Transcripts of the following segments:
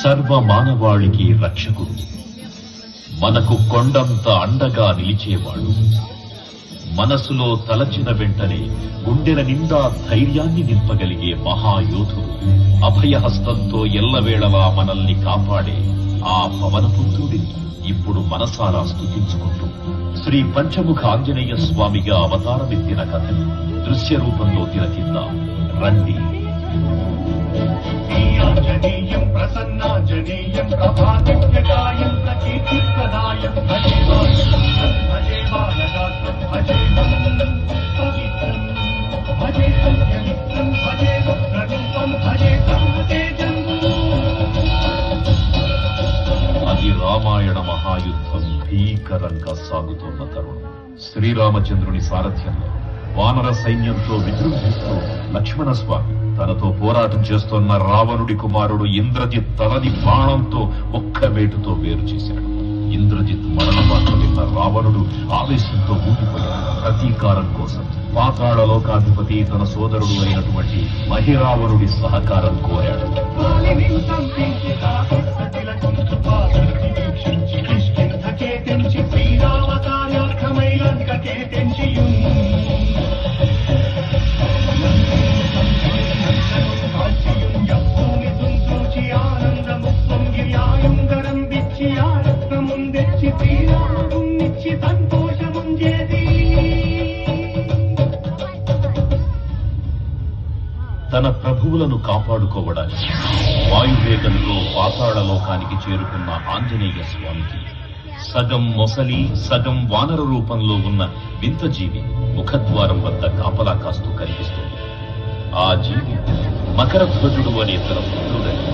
సర్వ మానవాళికి రక్షకుడు, మనకు కొండంత అండగా నిలిచేవాడు, మనసులో తలచిన వెంటనే గుండెల నిండా ధైర్యాన్ని నింపగలిగే మహాయోధుడు, అభయహస్తంతో ఎల్లవేళలా మనల్ని కాపాడే ఆ పవనపుత్రుడిని ఇప్పుడు మనసారా స్తుతించుకుంటూ శ్రీ పంచముఖ ఆంజనేయ స్వామిగా అవతారమెత్తిన కథని దృశ్య రూపంలో తిలకిద్దాం రండి. ఆంజనేయం ప్రసన్నాంజనేయం ప్రభాదివ్యకాయం ప్రకీర్తిప్రదాయం భజే భజే బాలగాత్రం భజే పవిత్రం భజే సత్యమిత్రం భజే రుద్రరూపం భజే సర్వతేజం. అది రామాయణ మహాయుద్ధం భీకరంగా సాగుతున్న తరుణం. శ్రీరామచంద్రుని సారథ్యంలో వానర సైన్యంతో విజృంభిస్తూ లక్ష్మణస్వామి తనతో పోరాటం చేస్తున్న రావణుడి కుమారుడు ఇంద్రజిత్ తలని బాణంతో ఒక్క వేటుతో వేరు చేశాడు. ఇంద్రజిత్ మరణ వార్త విన్న రావణుడు ఆవేశంతో ఊగిపోయాడు. ప్రతీకారం కోసం పాతాళ లోకాధిపతి తన సోదరుడు అయినటువంటి మహిరావణుడి సహకారం కోరాడు. తన ప్రభువులను కాపాడుకోవడానికి వాయువేగంతో పాతాళ లోకానికి చేరుకున్న ఆంజనేయ స్వామికి సగం మొసలి సగం వానర రూపంలో ఉన్న వింత జీవి ముఖద్వారం వద్ద కాపలా కాస్తూ కనిపిస్తుంది. ఆ జీవి మకరధ్వజుడు అనే తన పుత్రుడని,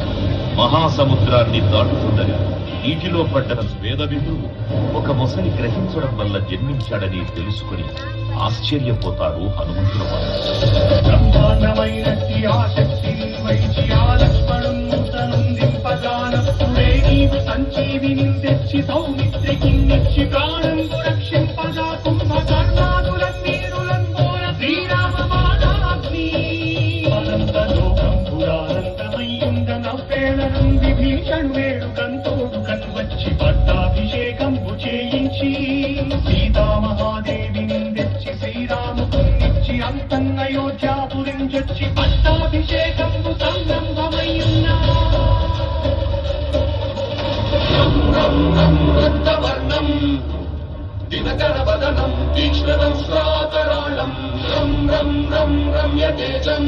మహాసముద్రాన్ని దాటుతుండగా నీటిలో పడ్డ వేదవిధుడు ఒక మొసలి గ్రహించడం వల్ల జన్మించాడని తెలుసుకుని ఆశ్చర్యపోతాడు హనుమంతుల వారు. పట్టాభిషేకంబు చేయించి సీతామహాదేవిని తెచ్చి శ్రీరామునిచ్చి అంతంగా అయోధ్యాపురించొచ్చి పట్టాభిషేకంబు సంరంభమయ్యున్నా. వృత్తవర్ణం దినకర వదనం తీక్ష్ణం శ్రాకరాళం రం రం రం రమ్య తేజం